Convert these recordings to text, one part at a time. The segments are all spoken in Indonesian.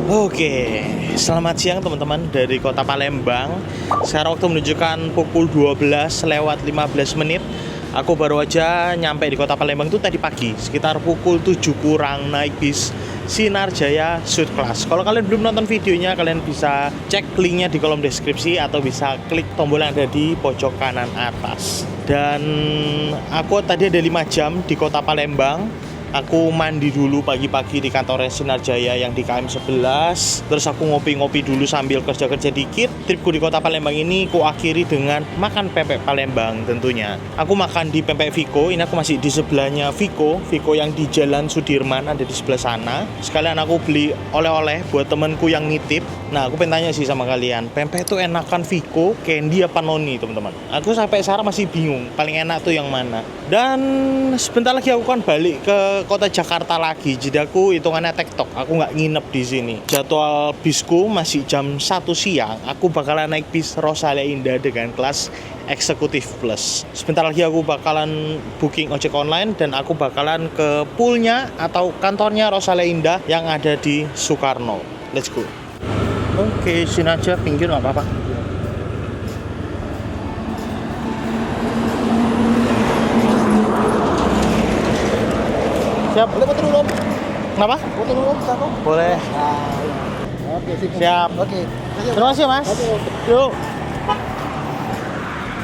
Oke, selamat siang teman-teman dari kota Palembang. Sekarang waktu menunjukkan pukul 12 lewat 15 menit. Aku baru aja nyampe di kota Palembang itu tadi pagi, sekitar pukul 7 kurang naik bis Sinar Jaya Sud Class. Kalau kalian belum nonton videonya, kalian bisa cek linknya di kolom deskripsi atau bisa klik tombol yang ada di pojok kanan atas. Dan aku tadi ada 5 jam di kota Palembang. Aku mandi dulu pagi-pagi di kantor Sinar Jaya yang di KM 11. Terus aku ngopi-ngopi dulu sambil kerja-kerja dikit. Tripku di kota Palembang ini ku akhiri dengan makan pempek Palembang tentunya. Aku makan di Pempek Viko. Ini aku masih di sebelahnya Viko yang di Jalan Sudirman, ada di sebelah sana. Sekalian aku beli oleh-oleh buat temenku yang nitip. Nah, aku pengen tanya sih sama kalian, pempek itu enakan Viko, Candy apa Noni, teman-teman? Aku sampai sekarang masih bingung, paling enak tuh yang mana. Dan sebentar lagi aku kan balik ke kota Jakarta lagi, jadi aku hitungannya tektok, aku nggak nginep di sini. Jadwal bisku masih jam 1 siang, aku bakalan naik bis Rosalia Indah dengan kelas Eksekutif Plus. Sebentar lagi aku bakalan booking ojek online dan aku bakalan ke poolnya atau kantornya Rosalia Indah yang ada di Soekarno. Let's go. Oke, sini aja pinggir nggak apa-apa. Siap. Boleh foto dulu, Om? Kenapa? Foto dulu, Om? Boleh. Oke, Siap. Oke. Terima kasih, Mas. Oke. Yuk.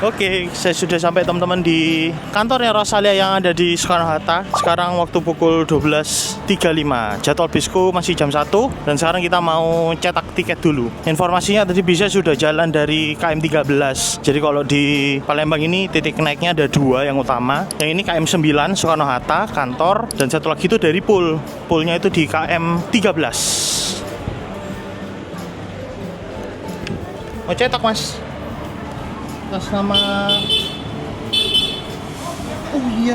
Oke, saya sudah sampai teman-teman di kantornya Rosalia yang ada di Soekarno-Hatta. Sekarang waktu pukul 12.35. Jadwal bisku masih jam 1 dan sekarang kita mau cetak tiket dulu. Informasinya tadi bisa sudah jalan dari KM 13. Jadi kalau di Palembang ini titik naiknya ada 2 yang utama. Yang ini KM 9 Soekarno-Hatta kantor dan satu lagi itu dari pool. Poolnya itu di KM 13. Mau cetak, Mas? Atas nama... Oh iya.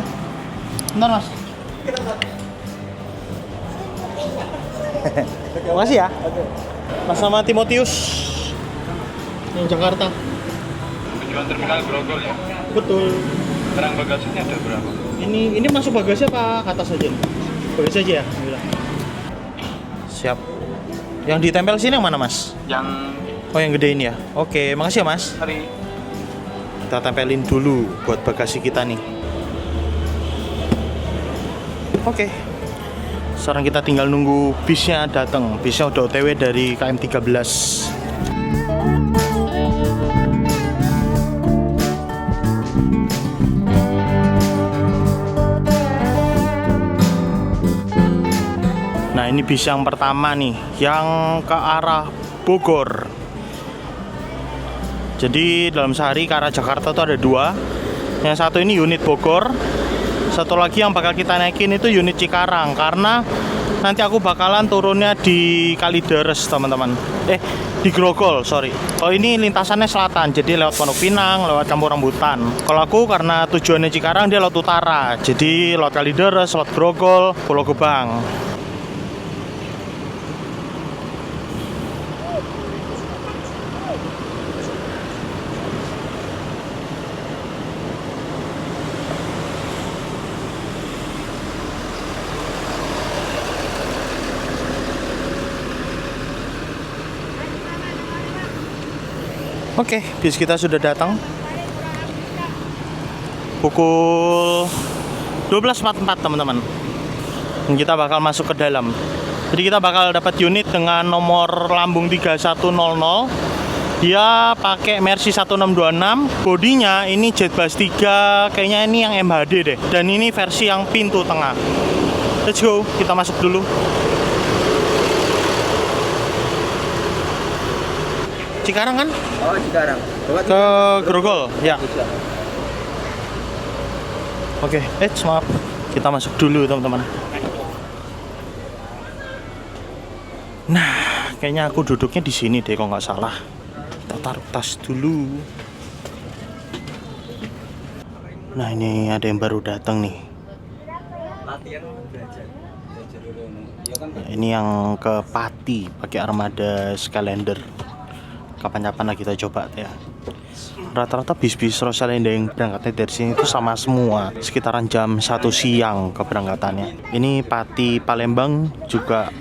Bentar, Mas. Makasih ya. Mas nama Timotius yang Jakarta. Tujuan terminal Grogol ya? Betul. Barang bagasinya ada berapa? Ini masuk bagasi apa ke atas aja? Bagasi aja ya? Siap. Yang ditempel sini yang mana, Mas? Yang Oh, yang gede ini ya? Oke, makasih ya, Mas. hari Kita tempelin dulu buat bagasi kita nih. Oke. Sekarang kita tinggal nunggu bisnya datang. Bisnya udah OTW dari KM 13. Nah, ini bis yang pertama nih, yang ke arah Bogor. Jadi dalam sehari ke arah Jakarta tuh ada 2. Yang satu ini unit Bogor. Satu lagi yang bakal kita naikin itu unit Cikarang. Karena nanti aku bakalan turunnya di Kalideres, teman-teman. Di Grogol, sorry. Kalau ini lintasannya selatan, jadi lewat Pondok Pinang, lewat Kampung Rambutan. Kalau aku karena tujuannya Cikarang, dia lewat utara. Jadi lewat Kalideres, lewat Grogol, Pulau Gebang. Oke, bis kita sudah datang. Pukul 12.44, teman-teman. Dan kita bakal masuk ke dalam. Jadi kita bakal dapat unit dengan nomor lambung 3100. Dia pakai Mercy 1626. Bodinya ini Jetbus 3, kayaknya ini yang MHD deh. Dan ini versi yang pintu tengah. Let's go, kita masuk dulu. Cikarang kan? Oh, Cikarang. Ke Grogol, ya. Oke, maaf. Kita masuk dulu, teman-teman. Nah, kayaknya aku duduknya di sini deh, kalau nggak salah. Kita taruh tas dulu. Nah, ini ada yang baru datang nih. Nah, ini yang ke Pati, pakai armada Skylander. Kapan-kapan lagi kita coba ya. Rata-rata bis-bis Rosalia Indah yang berangkatnya dari sini itu sama semua, sekitaran jam 1 siang keberangkatannya. Ini Pati Palembang juga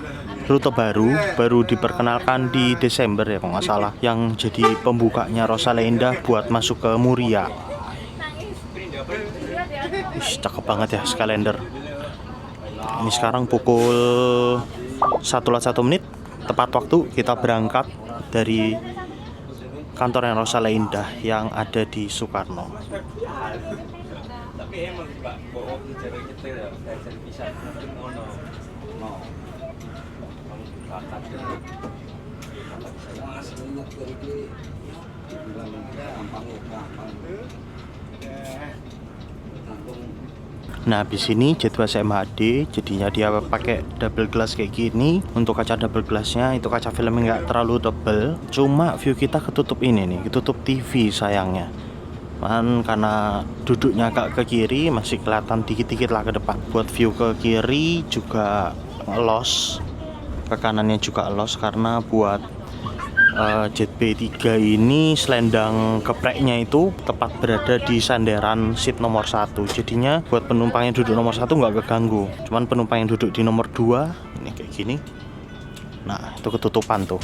rute baru diperkenalkan di Desember ya kalau nggak salah, yang jadi pembukanya Rosalia Indah buat masuk ke Muria. Cakep banget ya Skylander. Ini sekarang pukul 1:01 tepat waktu kita berangkat dari kantor yang Rosalia Indah yang ada di Soekarno. Nah, habis ini jadwal MHD, jadinya dia pakai double glass kayak gini. Untuk kaca double glassnya itu kaca filmnya nggak terlalu tebel, cuma view kita ketutup ini nih, ketutup TV sayangnya. Karena duduknya agak ke kiri masih kelihatan dikit-dikit lah ke depan. Buat view ke kiri juga loss, ke kanannya juga loss karena buat Jet B3 ini selendang gepreknya itu tepat berada di sandaran seat nomor 1. Jadinya buat penumpang yang duduk nomor 1 nggak keganggu. Cuman penumpang yang duduk di nomor 2 ini kayak gini, nah itu ketutupan tuh.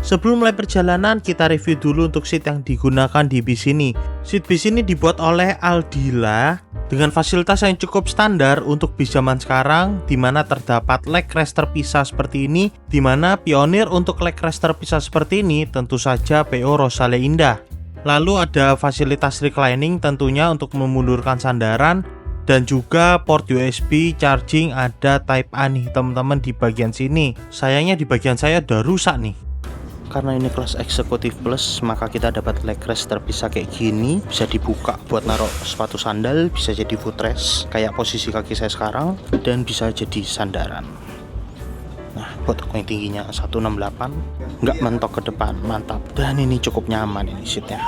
Sebelum mulai perjalanan, kita review dulu untuk seat yang digunakan di bis ini. Seat bis ini dibuat oleh Aldila dengan fasilitas yang cukup standar untuk bis zaman sekarang, di mana terdapat leg rest terpisah seperti ini, di mana pionir untuk leg rest terpisah seperti ini tentu saja PO Rosalia Indah. Lalu ada fasilitas reclining tentunya untuk memundurkan sandaran, dan juga port USB charging ada Type A nih teman-teman di bagian sini. Sayangnya di bagian saya udah rusak nih. Karena ini kelas eksekutif plus, maka kita dapat leg rest terpisah kayak gini. Bisa dibuka buat naruh sepatu sandal, bisa jadi footrest kayak posisi kaki saya sekarang, dan bisa jadi sandaran. Nah, buat aku yang tingginya 168, nggak mentok ke depan, mantap. Dan ini cukup nyaman ini seatnya.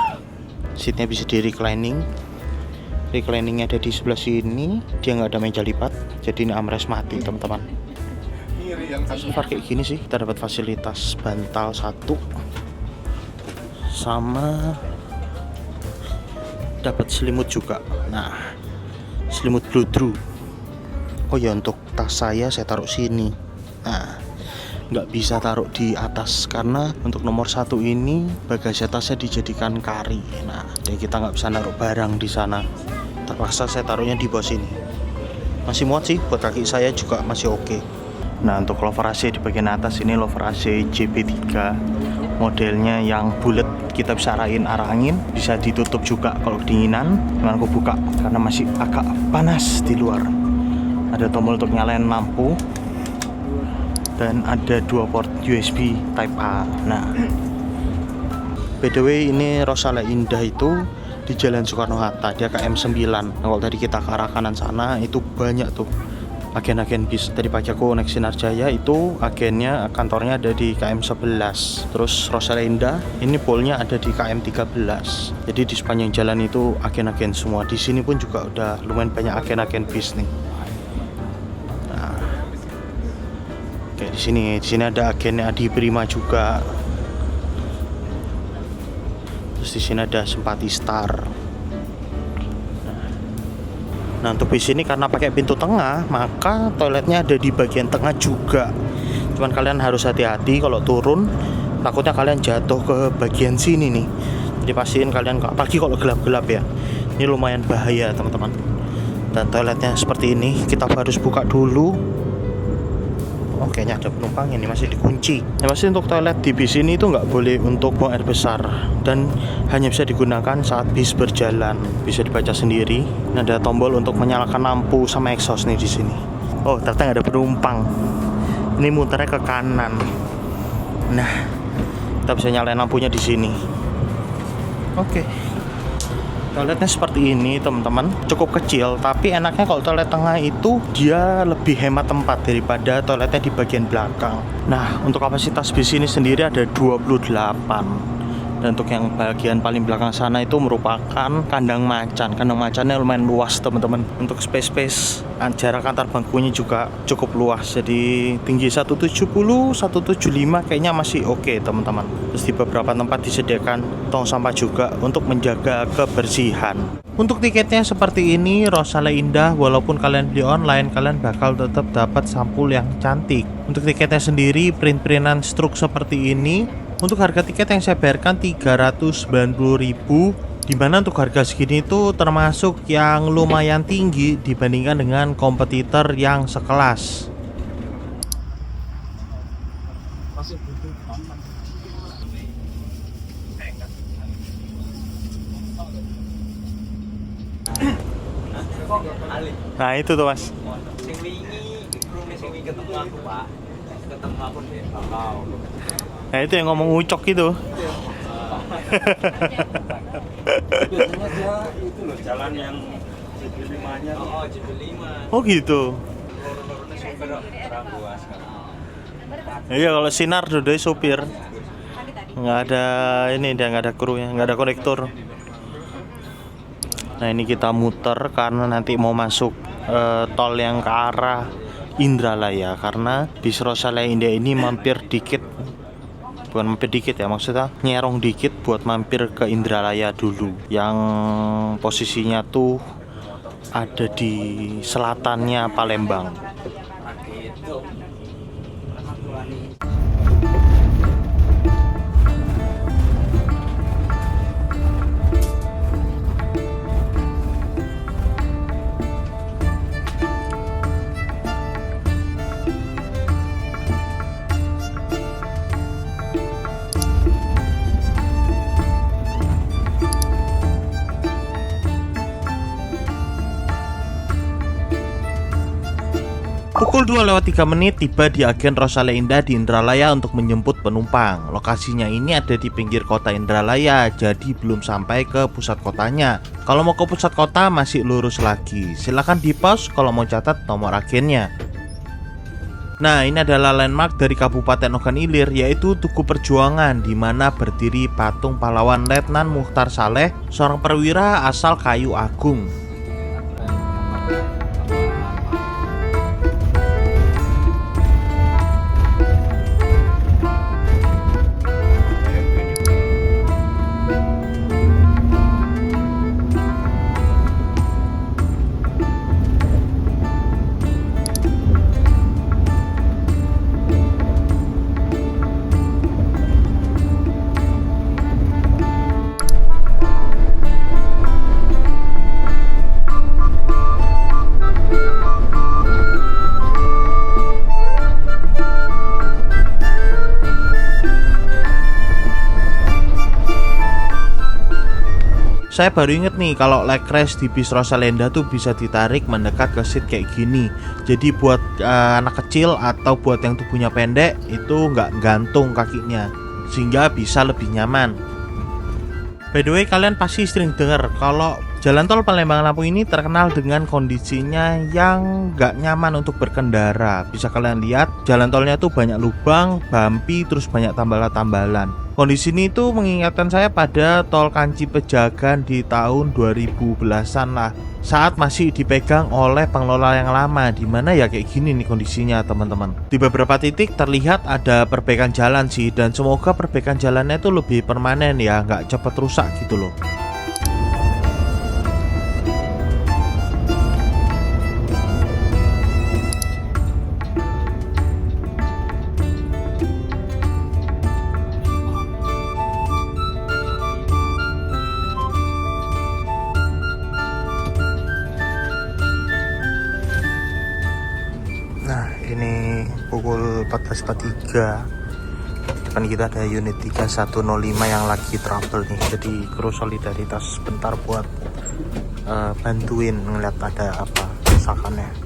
Seatnya bisa di reclining. Recliningnya ada di sebelah sini, dia nggak ada meja lipat, jadi ini armrest mati teman-teman. So far kayak gini sih, kita dapat fasilitas bantal 1 sama dapat selimut juga. Nah, selimut bludru. Oh ya, untuk tas saya taruh sini. Nah, nggak bisa taruh di atas karena untuk nomor 1 ini bagasi tasnya dijadikan kari. Nah, jadi kita nggak bisa naruh barang di sana. Terpaksa saya taruhnya di bawah sini. Masih muat sih, buat kaki saya juga masih oke. Nah, untuk lover AC di bagian atas ini lover AC JP3 modelnya yang bulat, kita bisa arahin arah angin, bisa ditutup juga kalau kedinginan. Cuman aku buka karena masih agak panas di luar. Ada tombol untuk nyalain lampu dan ada 2 port USB Type A. Nah, by the way ini Rosalia Indah itu di Jalan Soekarno-Hatta, dia KM9. Nah, kalau tadi kita ke arah kanan sana itu banyak tuh agen-agen bis. Tadi pagi aku naik Sinarjaya, itu agennya, kantornya ada di KM11. Terus Rosalia Indah ini polnya ada di KM13. Jadi di sepanjang jalan itu agen-agen semua. Di sini pun juga udah lumayan banyak agen-agen bis nih. Nah, kayak di sini ada agennya Adi Prima juga. Terus di sini ada Simpati Star. Nah, untuk bis ini karena pakai pintu tengah, maka toiletnya ada di bagian tengah juga. Cuman kalian harus hati-hati kalau turun, takutnya kalian jatuh ke bagian sini nih. Jadi pastiin kalian, apalagi kalau gelap-gelap ya, ini lumayan bahaya teman-teman. Dan toiletnya seperti ini, kita harus buka dulu. Oh, kayaknya ada penumpang ini masih dikunci. Ya, pasti untuk toilet di bis ini itu nggak boleh untuk buang air besar dan hanya bisa digunakan saat bis berjalan. Bisa dibaca sendiri. Nah, ada tombol untuk menyalakan lampu sama exhaust nih di sini. Oh, ternyata nggak ada penumpang. Ini muternya ke kanan. Nah, kita bisa nyalain lampunya di sini. Oke. Toiletnya seperti ini teman-teman, cukup kecil, tapi enaknya kalau toilet tengah itu dia lebih hemat tempat daripada toiletnya di bagian belakang. Nah, untuk kapasitas bis ini sendiri ada 28. Dan untuk yang bagian paling belakang sana itu merupakan kandang macan. Kandang macannya lumayan luas teman-teman. Untuk space jarak antar bangkunya juga cukup luas. Jadi tinggi 170, 175 kayaknya masih oke teman-teman. Terus di beberapa tempat disediakan tong sampah juga untuk menjaga kebersihan. Untuk tiketnya seperti ini, Rosale Indah, walaupun kalian beli online, kalian bakal tetap dapat sampul yang cantik. Untuk tiketnya sendiri, print-printan struk seperti ini. Untuk harga tiket yang saya bayarkan 390.000, dimana untuk harga segini itu termasuk yang lumayan tinggi dibandingkan dengan kompetitor yang sekelas. Nah itu tuh mas. Sing wingi, krune sing wingi ketemu aku, Pak. Ketemu aku di Bakau. Nah itu yang ngomong ucok itu. Biasanya dia itu loh jalan yang JB5-nya. Oh, JB5. Oh gitu. Loro-lorone sopir Rambuas. Iya kalau sinar duduk sopir. Nggak ada ini, dia nggak ada krunya, nggak ada konektor. Nah ini kita muter karena nanti mau masuk tol yang ke arah Indralaya, karena bis Rosale Indah ini mampir dikit, bukan mampir dikit ya, maksudnya nyerong dikit buat mampir ke Indralaya dulu, yang posisinya tuh ada di selatannya Palembang. Pukul 2:03 tiba di agen Rosale Indah di Indralaya untuk menjemput penumpang. Lokasinya ini ada di pinggir kota Indralaya, jadi belum sampai ke pusat kotanya. Kalau mau ke pusat kota masih lurus lagi. Silahkan di pause kalau mau catat nomor agennya. Nah ini adalah landmark dari Kabupaten Ogan Ilir, yaitu Tugu Perjuangan, di mana berdiri patung pahlawan Letnan Muchtar Saleh, seorang perwira asal Kayu Agung. Saya baru inget nih kalau leg rest di bis Rosale Indah tuh bisa ditarik mendekat ke seat kayak gini. Jadi buat anak kecil atau buat yang tubuhnya pendek itu nggak gantung kakinya, sehingga bisa lebih nyaman. By the way, kalian pasti sering dengar kalau jalan tol Palembang Lampung ini terkenal dengan kondisinya yang nggak nyaman untuk berkendara. Bisa kalian lihat jalan tolnya tuh banyak lubang, bumpy, terus banyak tambalan-tambalan. Kondisi ini tuh mengingatkan saya pada tol Kanci Pejagan di tahun 2010-an lah, saat masih dipegang oleh pengelola yang lama, dimana ya kayak gini nih kondisinya teman-teman. Di beberapa titik terlihat ada perbaikan jalan sih, dan semoga perbaikan jalannya itu lebih permanen ya, nggak cepet rusak gitu loh. Ini pukul 14.43. Depan kita ada unit 3105 yang lagi trouble nih. Jadi kru solidaritas bentar buat bantuin ngeliat ada apa kerusakannya.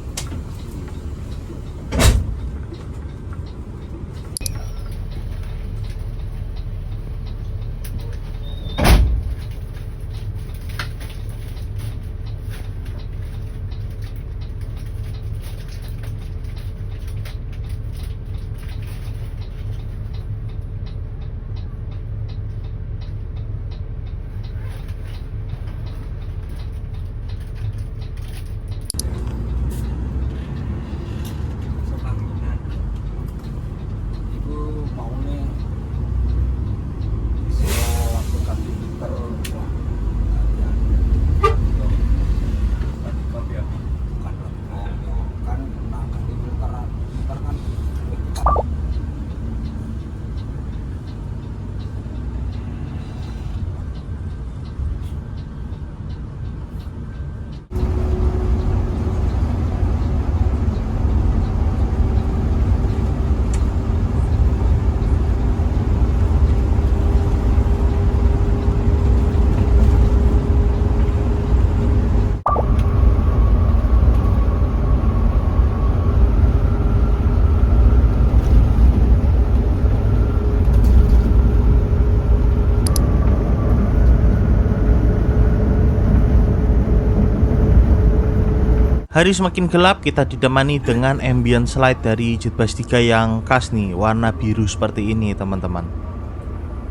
Hari semakin gelap, kita ditemani dengan ambience light dari Jetbus 3 yang khas nih, warna biru seperti ini teman-teman.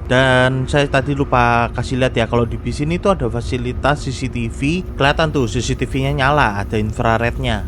Dan saya tadi lupa kasih lihat ya, kalau di bis ini tuh ada fasilitas CCTV. Kelihatan tuh CCTV-nya nyala, ada infrarednya.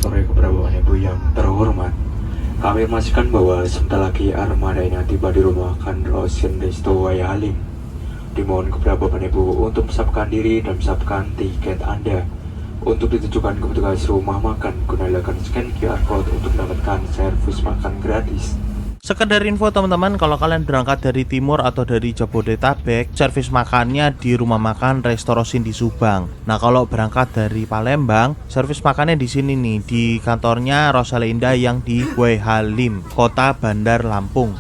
Sore keberapa Ibu yang terhormat, kami memastikan bahwa sebentar lagi armada ini tiba di rumah makan Rosin Resto Waya Halim. Dimohon keberapa Ibu untuk menyiapkan diri dan menyiapkan tiket Anda untuk ditujukan ke petugas rumah makan. Gunakan scan QR code untuk mendapatkan servis makan gratis. Sekedar info teman-teman, kalau kalian berangkat dari timur atau dari Jabodetabek, servis makannya di rumah makan Resto Rosin di Subang. Nah, kalau berangkat dari Palembang, servis makannya di sini nih, di kantornya Rosalinda yang di Waya Halim, Kota Bandar Lampung.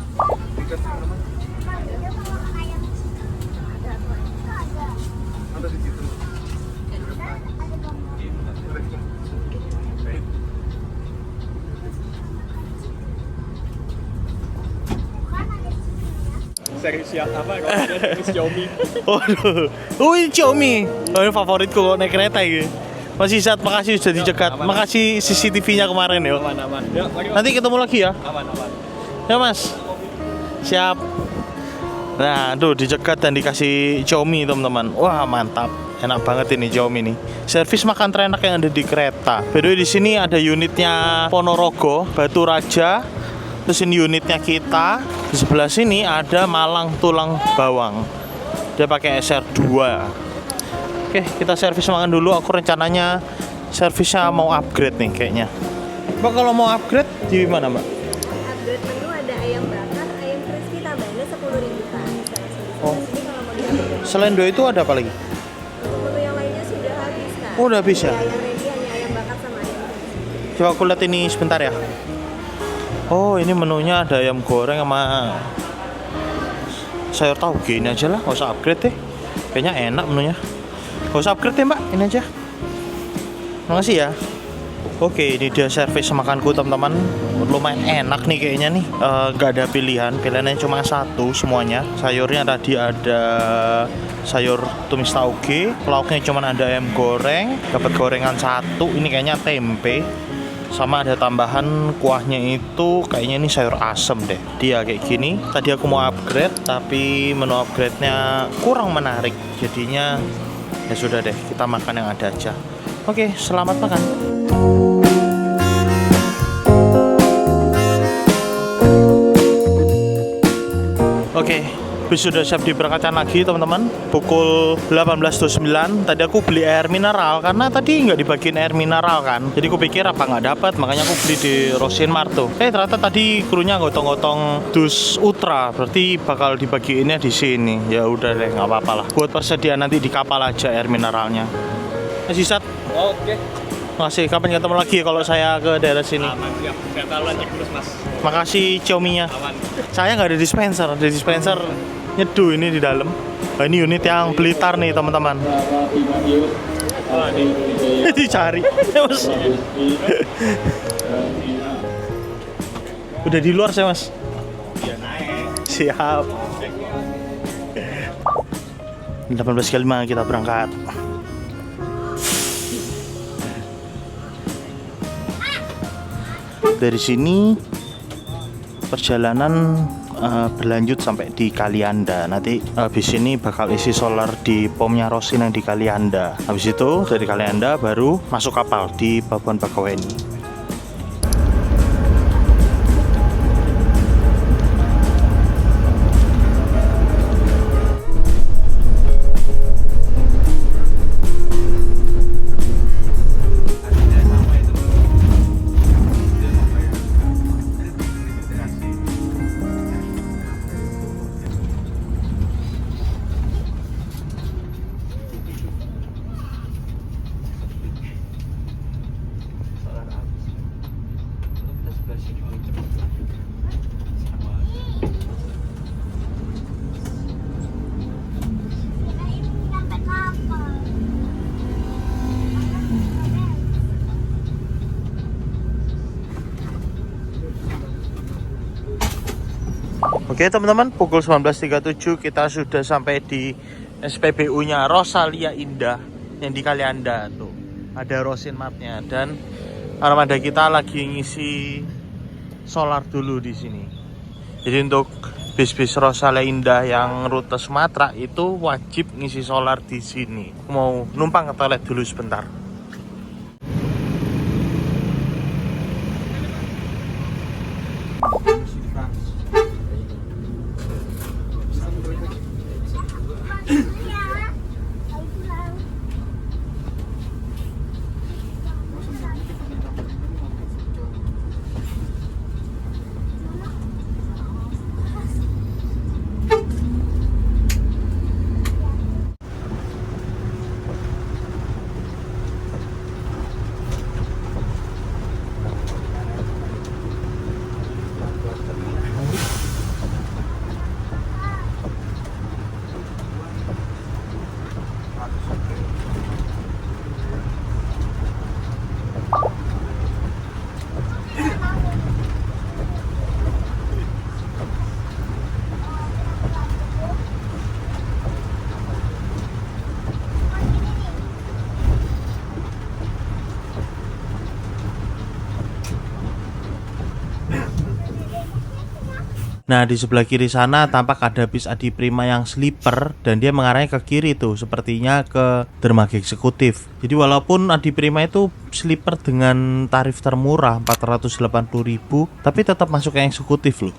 Servis yang apa? Servis Xiaomi. Waduh, ini Xiaomi. Oh, ini favoritku kok naik kereta ini. Mas Isat, makasih sudah dicegat. Makasih CCTV-nya kemarin ya. Aman. Ya, mari, Mas. Nanti ketemu lagi ya. Aman. Ya Mas. Siap. Nah, tuh dicegat dan dikasih Xiaomi teman-teman. Wah, mantap. Enak banget ini Xiaomi nih. Servis makan terenak yang ada di kereta. By the way, di sini ada unitnya Ponorogo, Batu Raja. Terus ini unitnya kita. Di sebelah sini ada Malang Tulang Bawang. Dia pakai SR2. Oke, kita servis makan dulu. Aku rencananya servisnya mau upgrade nih kayaknya. Mbak, kalau mau upgrade di mana, Mbak? Upgrade menu ada ayam bakar, ayam crispy tambahannya 10.000 Pak. Oh. Sini kalau mau di-upgrade. Selain dua itu ada apa lagi? Menu yang lainnya sudah habis Kak. Oh, udah habis ya? Ya, yang ready hanya ayam bakar sama ayam crispy. Coba aku lihat ini sebentar ya. Oh, ini menunya ada ayam goreng sama sayur tauge. Ini aja lah, nggak usah upgrade deh. Kayaknya enak menunya. Nggak usah upgrade deh, Mbak. Ini aja. Makasih ya. Oke, ini dia servis makanku teman-teman. Lumayan enak nih kayaknya nih. Nggak ada pilihan, pilihannya cuma satu semuanya. Sayurnya tadi ada sayur tumis tauge, lauknya cuma ada ayam goreng, dapat gorengan satu. Ini kayaknya tempe. Sama ada tambahan kuahnya itu kayaknya ini sayur asem deh. Dia kayak gini. Tadi aku mau upgrade tapi menu upgrade-nya kurang menarik. Jadinya ya sudah deh, kita makan yang ada aja. Oke, selamat makan. Oke, bis sudah siap diberangkatkan lagi teman-teman. Pukul 18.29. Tadi aku beli air mineral karena tadi nggak dibagiin air mineral kan. Jadi aku pikir apa nggak dapat, makanya aku beli di Rosin Mart tuh. Ternyata tadi krunya gotong-gotong dus Ultra, berarti bakal dibagiinnya di sini. Ya udah deh, nggak apa-apa lah. Buat persediaan nanti di kapal aja air mineralnya. Masih Sat. Oke. Makasih. Kapan ketemu lagi kalau saya ke daerah sini? Aman, siap. Kereta lu cek terus, Mas. Makasih Xiaomi-nya. Aman. Saya nggak ada dispenser, nyeduh ini di dalam. Nah, ini unit yang Blitar nih teman-teman. Dicari. Mas. Udah di luar saya Mas. Iya, naik. Siap. 18.05 kita berangkat. Dari sini perjalanan berlanjut sampai di Kalianda. Nanti habis ini bakal isi solar di pomnya Rosin yang di Kalianda. Habis itu dari Kalianda baru masuk kapal di Pelabuhan Bakauheni. Oke teman-teman, pukul 19.37 kita sudah sampai di SPBU-nya Rosalia Indah yang di Kalianda tuh. Ada Rosin Mart-nya dan armada kita lagi ngisi solar dulu di sini. Jadi untuk bis-bis Rosalia Indah yang rute Sumatera itu wajib ngisi solar di sini. Mau numpang ke toilet dulu sebentar. Nah di sebelah kiri sana tampak ada bis Adi Prima yang sleeper dan dia mengarahnya ke kiri tuh, sepertinya ke dermaga eksekutif. Jadi walaupun Adi Prima itu sleeper dengan tarif termurah 480.000, tapi tetap masuk yang eksekutif loh.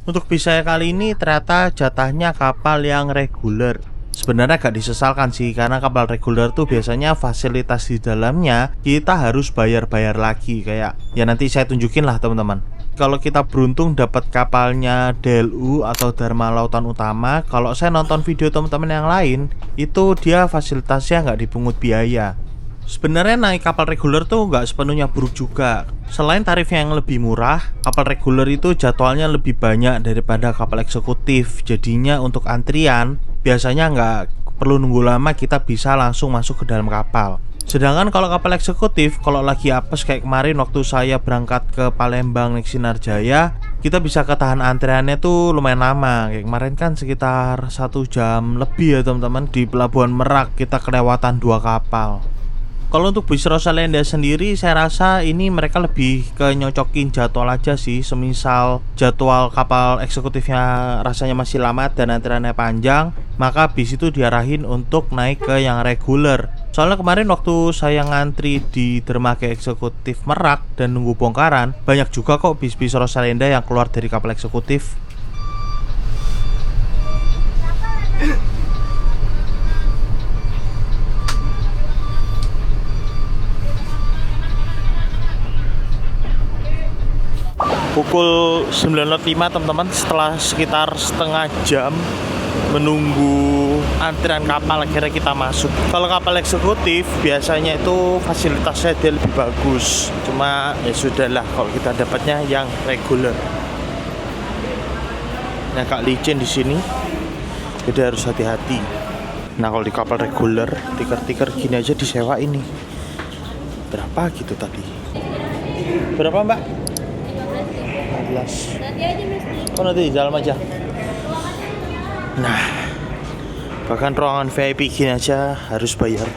Untuk bis saya kali ini ternyata jatahnya kapal yang reguler. Sebenarnya gak disesalkan sih, karena kapal reguler tuh biasanya fasilitas di dalamnya kita harus bayar-bayar lagi. Kayak ya nanti saya tunjukin lah teman-teman. Kalau kita beruntung dapat kapalnya DLU atau Dharma Lautan Utama, kalau saya nonton video teman-teman yang lain, itu dia fasilitasnya nggak dipungut biaya. Sebenarnya naik kapal reguler tuh nggak sepenuhnya buruk juga. Selain tarifnya yang lebih murah, kapal reguler itu jadwalnya lebih banyak daripada kapal eksekutif. Jadinya untuk antrian, biasanya nggak perlu nunggu lama, kita bisa langsung masuk ke dalam kapal. Sedangkan kalau kapal eksekutif, kalau lagi apes kayak kemarin waktu saya berangkat ke Palembang naik Sinarjaya, kita bisa ketahan antriannya tuh lumayan lama. Kayak kemarin kan sekitar 1 jam lebih ya teman-teman. Di Pelabuhan Merak kita kelewatan 2 kapal. Kalau untuk bis Rosalia Indah sendiri, saya rasa ini mereka lebih ke nyocokin jadwal aja sih. Semisal jadwal kapal eksekutifnya rasanya masih lama dan antriannya panjang, maka bis itu diarahin untuk naik ke yang reguler. Soalnya kemarin waktu saya ngantri di dermaga eksekutif Merak dan nunggu bongkaran, banyak juga kok bis-bis Rosalia Indah yang keluar dari kapal eksekutif. Pukul 9.05 teman-teman, setelah sekitar setengah jam menunggu antrian kapal, akhirnya kita masuk. Kalau kapal eksekutif biasanya itu fasilitasnya dia lebih bagus, cuma ya sudahlah kalau kita dapatnya yang reguler. Nah agak licin di sini, jadi harus hati-hati. Nah kalau di kapal reguler tiker-tiker gini aja disewa ini berapa gitu tadi? Berapa mbak? 15. Nanti aja mesti. Oh nanti di dalam aja. Nah, bahkan ruangan VIP gini aja harus bayar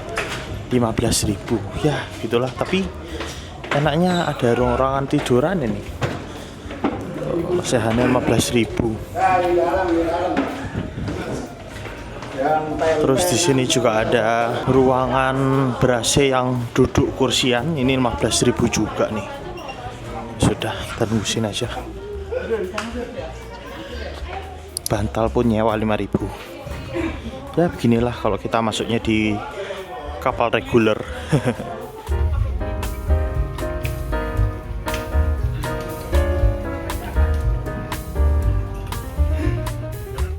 15.000. Ya, gitulah. Tapi enaknya ada ruangan tiduran ini. Sehannya 15.000. Terus di sini juga ada ruangan ber-AC yang duduk kursian. Ini 15.000 juga nih. Sudah, kita tungguin aja. Bantal pun nyewa 5.000. Ya beginilah kalau kita masuknya di kapal reguler.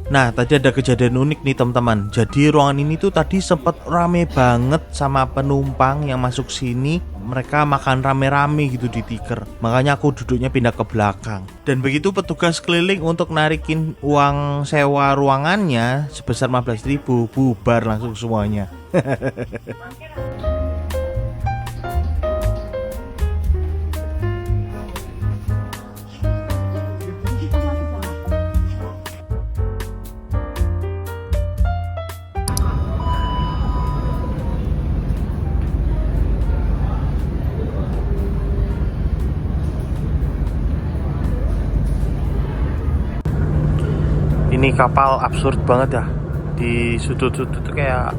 Nah tadi ada kejadian unik nih teman-teman. Jadi ruangan ini tuh tadi sempat rame banget sama penumpang yang masuk sini. Mereka makan rame-rame gitu di tiker. Makanya aku duduknya pindah ke belakang. Dan begitu petugas keliling untuk narikin uang sewa ruangannya sebesar 15.000, bubar langsung semuanya. Ini kapal absurd banget ya. Di sudut-sudut tuh kayak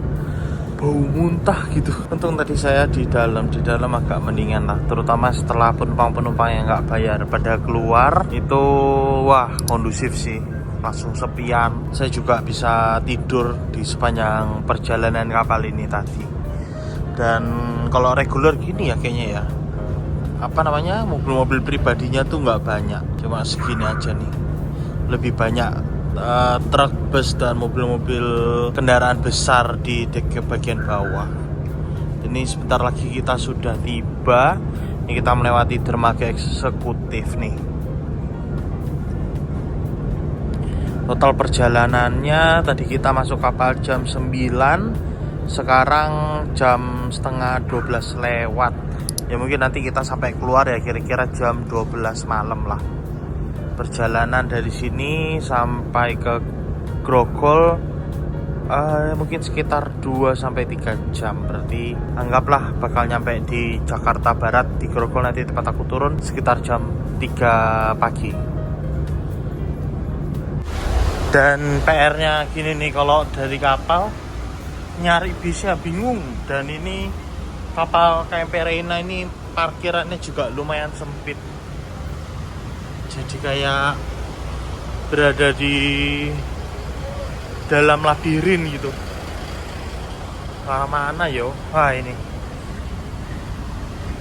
bau muntah gitu. Untung tadi saya di dalam agak mendingan lah. Terutama setelah penumpang-penumpang yang nggak bayar pada keluar itu, wah kondusif sih. Langsung sepian. Saya juga bisa tidur di sepanjang perjalanan kapal ini tadi. Dan kalau reguler gini ya kayaknya ya, apa namanya, mobil-mobil pribadinya tuh nggak banyak, cuma segini aja nih. Lebih banyak truk, bus, dan mobil-mobil kendaraan besar di dek bagian bawah. Ini sebentar lagi kita sudah tiba. Ini kita melewati dermaga eksekutif nih. Total perjalanannya tadi kita masuk kapal jam 9, sekarang jam setengah 12 lewat. Ya mungkin nanti kita sampai keluar ya kira-kira jam 12 malam lah. Perjalanan dari sini sampai ke Grogol mungkin sekitar 2-3 jam. Berarti anggaplah bakal nyampe di Jakarta Barat, di Grogol nanti tempat aku turun sekitar jam 3 pagi. Dan PR-nya gini nih, kalau dari kapal nyari bisnya bingung. Dan ini kapal KMP Reina ini parkirannya juga lumayan sempit. Jadi kayak berada di dalam labirin gitu. Arah mana yo? Wah ini.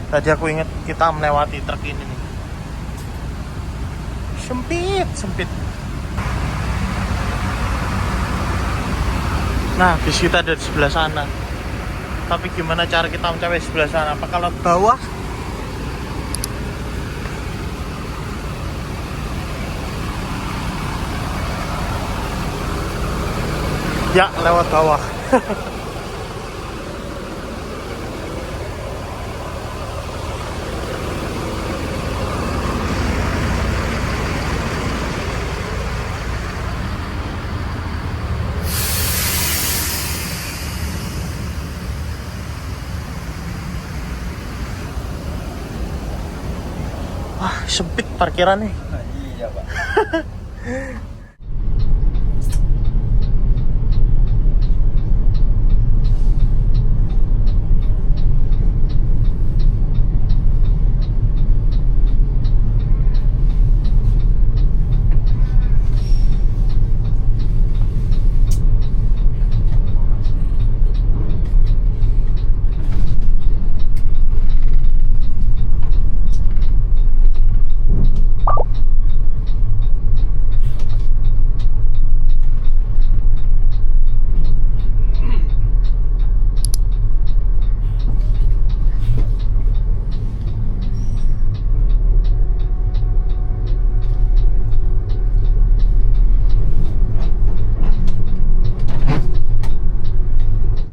Tadi aku ingat kita melewati truk ini nih. Sempit. Nah, bis kita ada di sebelah sana. Tapi gimana cara kita mencapai sebelah sana? Apa kalau bawah? Ya, lewat bawah. Wah, sempit parkirannya. Iya, Pak.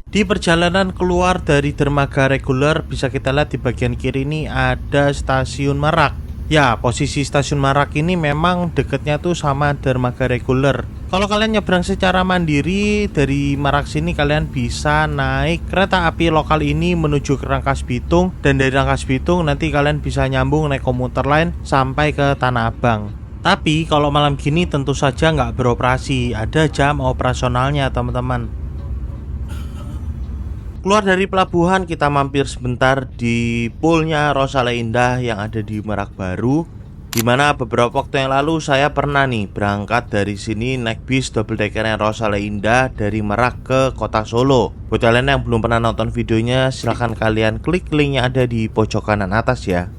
Di perjalanan keluar dari dermaga reguler bisa kita lihat di bagian kiri ini ada stasiun Merak. Ya, posisi stasiun Merak ini memang deketnya tuh sama dermaga reguler. Kalau kalian nyebrang secara mandiri dari Merak sini, kalian bisa naik kereta api lokal ini menuju ke Rangkas Bitung, dan dari Rangkas Bitung nanti kalian bisa nyambung naik komuter lain sampai ke Tanah Abang. Tapi kalau malam gini tentu saja nggak beroperasi, ada jam operasionalnya teman-teman. Keluar dari pelabuhan, kita mampir sebentar di poolnya Rosale Indah yang ada di Merak Baru, dimana beberapa waktu yang lalu saya pernah nih berangkat dari sini naik bis double deckernya Rosale Indah dari Merak ke kota Solo. Buat kalian yang belum pernah nonton videonya, silahkan kalian klik link yang ada di pojok kanan atas ya.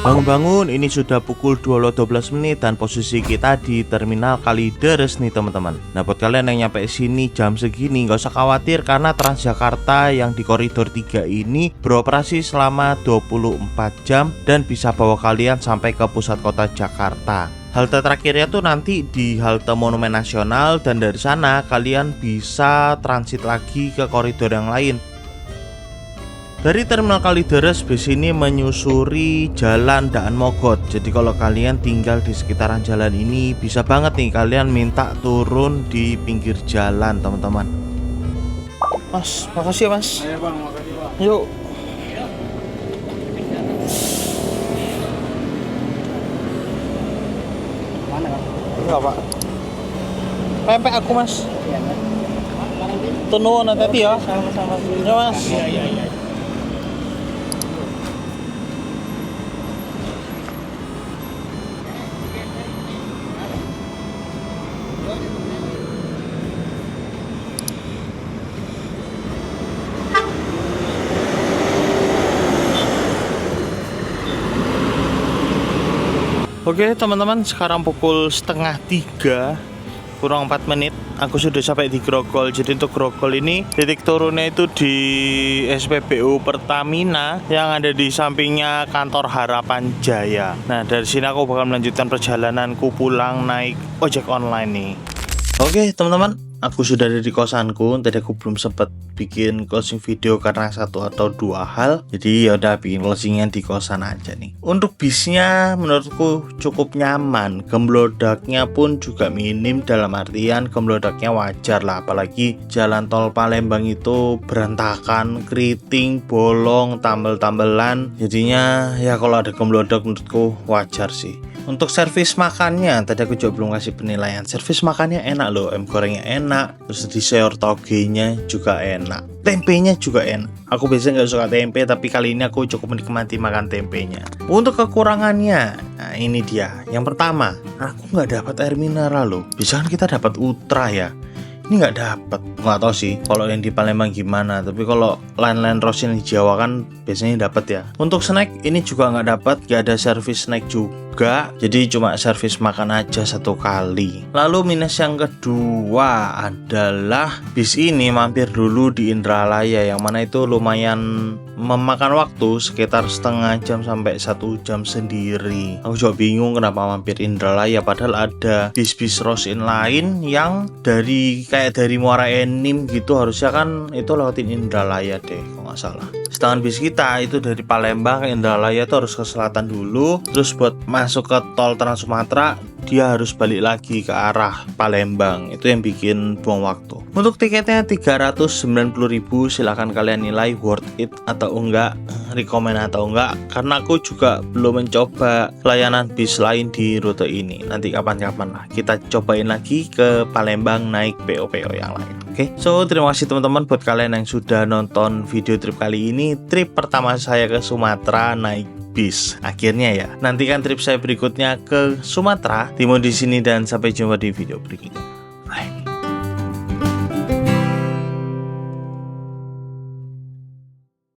Bangun-bangun, ini sudah pukul 12 menit dan posisi kita di Terminal Kalideres nih teman-teman. Nah buat kalian yang nyampe sini jam segini nggak usah khawatir karena Transjakarta yang di koridor 3 ini beroperasi selama 24 jam dan bisa bawa kalian sampai ke pusat kota Jakarta. Halte terakhirnya tuh nanti di halte Monumen Nasional dan dari sana kalian bisa transit lagi ke koridor yang lain. Dari Terminal Kalideres bis ini menyusuri Jalan Daan Mogot. Jadi kalau kalian tinggal di sekitaran jalan ini bisa banget nih kalian minta turun di pinggir jalan teman-teman. Mas, makasih ya mas. Ayo bang, makasih bang. Yuk. Mana bang? Enggak pak. Pempek aku mas. Tenun hati-hati ya. Sama-sama. Ya mas. Iya. Oke teman-teman, sekarang pukul 2:30 kurang 4 menit aku sudah sampai di Grogol. Jadi untuk Grogol ini titik turunnya itu di SPBU Pertamina yang ada di sampingnya kantor Harapan Jaya. Nah dari sini aku bakal melanjutkan perjalananku pulang naik ojek online nih. Oke teman-teman, aku sudah ada di kosanku. Tadi aku belum sempat bikin closing video karena satu atau dua hal. Jadi ya udah bikin closingnya di kosan aja nih. Untuk bisnya menurutku cukup nyaman. Gemblodaknya pun juga minim dalam artian gemblodaknya wajar lah. Apalagi jalan tol Palembang itu berantakan, keriting, bolong, tambel-tambelan. Jadinya ya kalau ada gemblodak menurutku wajar sih. Untuk servis makannya, tadi aku juga belum kasih penilaian. Servis makannya enak loh, ayam gorengnya enak, terus di sayur togenya juga enak, tempenya juga enak. Aku biasanya nggak suka tempe, tapi kali ini aku cukup menikmati makan tempenya. Untuk kekurangannya, nah ini dia. Yang pertama, aku nggak dapat air mineral loh. Biasanya kita dapat Ultra ya. Ini nggak dapat, nggak tahu sih kalau yang di Palembang gimana. Tapi kalau lain-lain Rosin di Jawa kan biasanya dapat ya. Untuk snack ini juga nggak dapat, nggak ada servis snack juga. Jadi cuma servis makan aja satu kali. Lalu minus yang kedua adalah bis ini mampir dulu di Indralaya, yang mana itu lumayan memakan waktu sekitar setengah jam sampai 1 jam sendiri. Aku juga bingung kenapa mampir Indralaya padahal ada bis-bis Rosin lain yang dari kayak dari Muara Enim gitu, harusnya kan itu lewatin Indralaya deh kalau nggak salah. Sedangkan bis kita itu dari Palembang ke Indralaya itu harus ke selatan dulu, terus buat masuk ke tol Trans Sumatera dia harus balik lagi ke arah Palembang. Itu yang bikin buang waktu. Untuk tiketnya 390.000, silahkan kalian nilai worth it atau enggak, rekomen atau enggak, karena aku juga belum mencoba layanan bis lain di rute ini. Nanti kapan-kapan lah kita cobain lagi ke Palembang naik PO-PO yang lain. Oke, so terima kasih teman-teman buat kalian yang sudah nonton video trip kali ini. Trip pertama saya ke Sumatera naik bis. Akhirnya ya. Nantikan trip saya berikutnya ke Sumatera. Timo di sini dan sampai jumpa di video berikutnya.